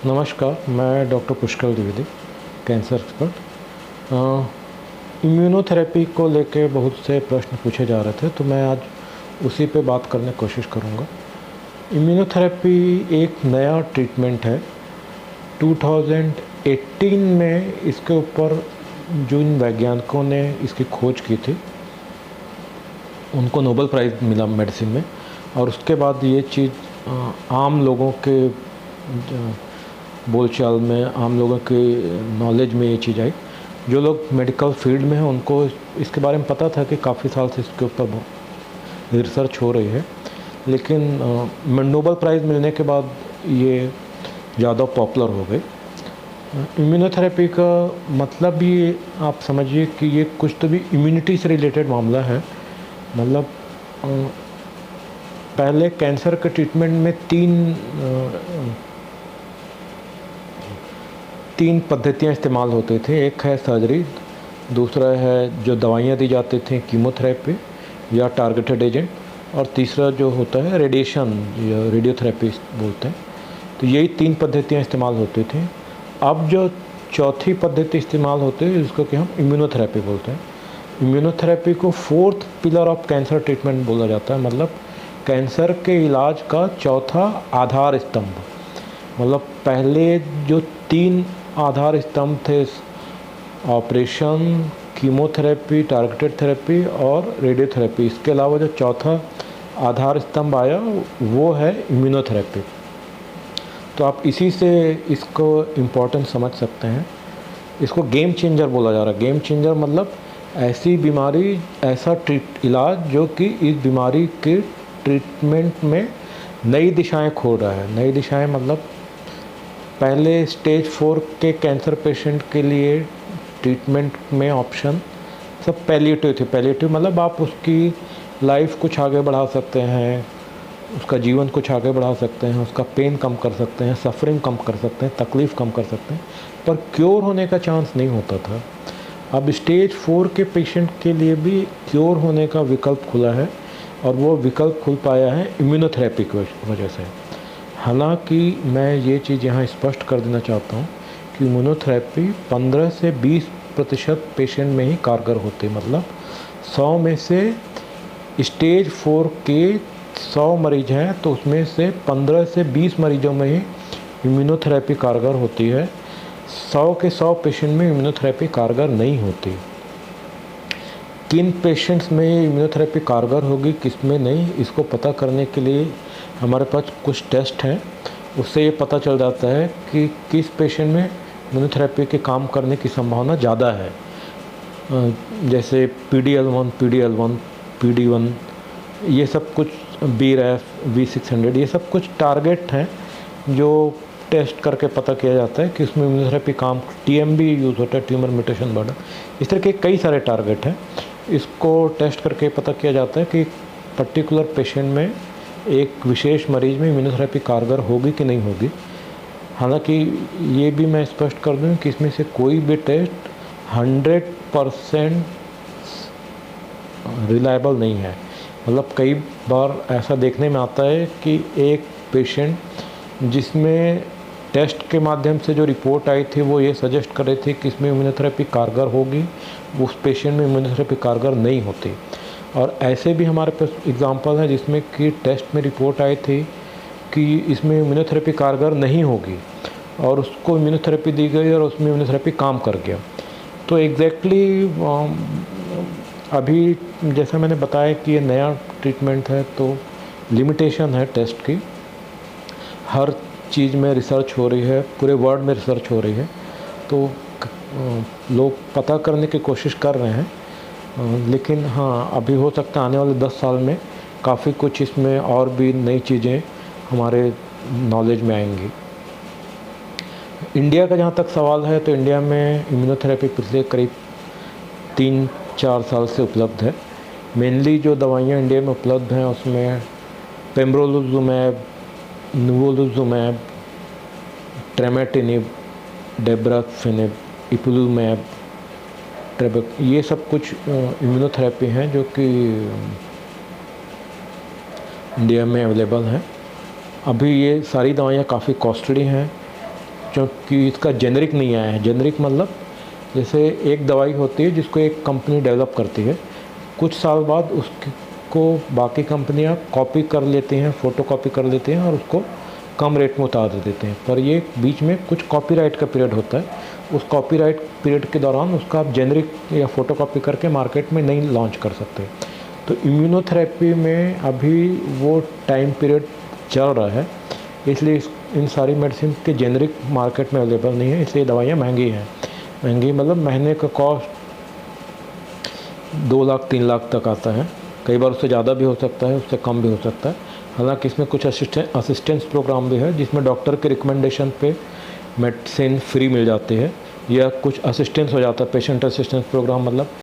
नमस्कार, मैं doctor Pushkar Dwivedi, cancer expert. Immunotherapy को लेके बहुत से प्रश्न पूछे जा रहे थे, तो मैं आज उसी पे बात करने की कोशिश करूँगा। इम्यूनोथेरेपी एक नया ट्रीटमेंट है। 2018 में इसके ऊपर जिन वैज्ञानिकों ने इसकी खोज की थी उनको नोबेल प्राइज़ मिला मेडिसिन में, और उसके बाद ये चीज़ आम लोगों के बोलचाल में, आम लोगों के नॉलेज में ये चीज़ आई। जो लोग मेडिकल फील्ड में हैं उनको इसके बारे में पता था कि काफ़ी साल से इसके ऊपर रिसर्च हो रही है, लेकिन नोबेल प्राइज़ मिलने के बाद ये ज़्यादा पॉपुलर हो गई। इम्यूनोथेरेपी का मतलब ये आप समझिए कि ये कुछ तो भी इम्यूनिटी से रिलेटेड मामला है। मतलब पहले कैंसर के ट्रीटमेंट में तीन पद्धतियाँ इस्तेमाल होते थे। एक है सर्जरी, दूसरा है जो दवाइयाँ दी जाती थी कीमोथेरेपी या टारगेटेड एजेंट, और तीसरा जो होता है रेडिएशन या रेडियोथेरेपी बोलते हैं। तो यही तीन पद्धतियाँ इस्तेमाल होती थी। अब जो चौथी पद्धति इस्तेमाल होती है जिसको कि हम इम्यूनोथेरेपी बोलते हैं। इम्यूनोथेरेपी को fourth pillar of cancer treatment बोला जाता है, मतलब कैंसर के इलाज का चौथा आधार स्तंभ। मतलब पहले जो तीन आधार स्तंभ थे, ऑपरेशन, कीमोथेरेपी, टारगेटेड थेरेपी और रेडियोथेरेपी, इसके अलावा जो चौथा आधार स्तंभ आया वो है इम्यूनोथेरेपी। तो आप इसी से इसको इम्पोर्टेंस समझ सकते हैं। इसको गेम चेंजर बोला जा रहा है। गेम चेंजर मतलब ऐसी बीमारी, ऐसा इलाज जो कि इस बीमारी के ट्रीटमेंट में नई दिशाएं खोल रहा है। नई दिशाएं मतलब पहले स्टेज 4 के कैंसर पेशेंट के लिए ट्रीटमेंट में ऑप्शन सब पैलिएटिव थे। पैलिएटिव मतलब आप उसकी लाइफ कुछ आगे बढ़ा सकते हैं, उसका जीवन कुछ आगे बढ़ा सकते हैं, उसका पेन कम कर सकते हैं, सफरिंग कम कर सकते हैं, तकलीफ़ कम कर सकते हैं, पर क्योर होने का चांस नहीं होता था। अब स्टेज 4 के पेशेंट के लिए भी क्योर होने का विकल्प खुला है, और वो विकल्प खुल पाया है इम्यूनोथेरेपी की वजह से। हालांकि मैं ये चीज़ यहाँ स्पष्ट कर देना चाहता हूँ कि इम्यूनोथेरेपी 15 से 20% पेशेंट में ही कारगर होती है। मतलब 100 में से स्टेज 4 के 100 मरीज हैं तो उसमें से 15 से 20 मरीजों में ही इम्यूनोथेरेपी कारगर होती है। 100 के 100 पेशेंट में इम्यूनोथेरेपी कारगर नहीं होती। किन पेशेंट्स में इम्यूनोथेरेपी कारगर होगी, किस में नहीं, इसको पता करने के लिए हमारे पास कुछ टेस्ट हैं। उससे ये पता चल जाता है कि किस पेशेंट में इम्यूनोथेरेपी के काम करने की संभावना ज़्यादा है। जैसे PD-L1, PD-1, ये सब कुछ, BRAF, V600, ये सब कुछ टारगेट हैं जो टेस्ट करके पता किया जाता है कि इसमें इम्यूनोथेरेपी काम। TMB यूज़ होता है, ट्यूमर म्यूटेशन बर्डन। इस तरह के कई सारे टारगेट हैं। इसको टेस्ट करके पता किया जाता है कि पर्टिकुलर पेशेंट में, एक विशेष मरीज में इम्यूनोथेरेपी कारगर होगी कि नहीं होगी। हालांकि ये भी मैं स्पष्ट कर दूं कि इसमें से कोई भी टेस्ट 100% रिलायबल नहीं है। मतलब कई बार ऐसा देखने में आता है कि एक पेशेंट जिसमें टेस्ट के माध्यम से जो रिपोर्ट आई थी वो ये सजेस्ट कर रही थी कि इसमें इम्यूनोथेरेपी कारगर होगी, उस पेशेंट में इम्यूनोथेरेपी कारगर नहीं होती। और ऐसे भी हमारे पास एग्जांपल हैं जिसमें कि टेस्ट में रिपोर्ट आई थी कि इसमें इम्यूनोथेरेपी कारगर नहीं होगी और उसको इम्यूनोथेरेपी दी गई और उसमें इम्यूनोथेरेपी काम कर गया। तो एग्जैक्टली अभी जैसा मैंने बताया कि ये नया ट्रीटमेंट है तो लिमिटेशन है टेस्ट की। हर चीज़ में रिसर्च हो रही है, पूरे वर्ल्ड में रिसर्च हो रही है, तो लोग पता करने की कोशिश कर रहे हैं। लेकिन हाँ, अभी हो सकता है आने वाले 10 साल में काफ़ी कुछ इसमें और भी नई चीज़ें हमारे नॉलेज में आएंगी। इंडिया का जहाँ तक सवाल है तो इंडिया में इम्यूनोथेरेपी पिछले करीब 3-4 साल से उपलब्ध है। मेनली जो दवाइयाँ इंडिया में उपलब्ध हैं उसमें पेम्ब्रोलुज़ुमैब, निवोलुज़ुमैब, ट्रेमेटिनिब, डेब्राफेनिब, इपिलुमैब, ये सब कुछ इम्यूनोथेरेपी हैं जो कि इंडिया में अवेलेबल हैं। अभी ये सारी दवाइयाँ काफ़ी कॉस्टली हैं, क्योंकि इसका जेनरिक नहीं आया है। जेनरिक मतलब जैसे एक दवाई होती है जिसको एक कंपनी डेवलप करती है, कुछ साल बाद उसको बाकी कंपनियां कॉपी कर लेती हैं, फ़ोटो कॉपी कर लेते हैं और उसको कम रेट में उतार देते हैं। पर ये बीच में कुछ कॉपीराइट का पीरियड होता है, उस कॉपीराइट पीरियड के दौरान उसका आप जेनरिक या फ़ोटो कॉपी करके मार्केट में नहीं लॉन्च कर सकते। तो इम्यूनोथेरेपी में अभी वो टाइम पीरियड चल रहा है, इसलिए इन सारी मेडिसिन के जेनरिक मार्केट में अवेलेबल नहीं है, इसलिए दवाइयाँ महंगी हैं। महंगी मतलब महीने का कॉस्ट 2 लाख 3 लाख तक आता है, कई बार उससे ज़्यादा भी हो सकता है, उससे कम भी हो सकता है। हालांकि इसमें कुछ असिस्टेंस प्रोग्राम भी है जिसमें डॉक्टर के रिकमेंडेशन पे मेडिसिन फ्री मिल जाती है, या कुछ असिस्टेंस हो जाता है। पेशेंट असिस्टेंस प्रोग्राम मतलब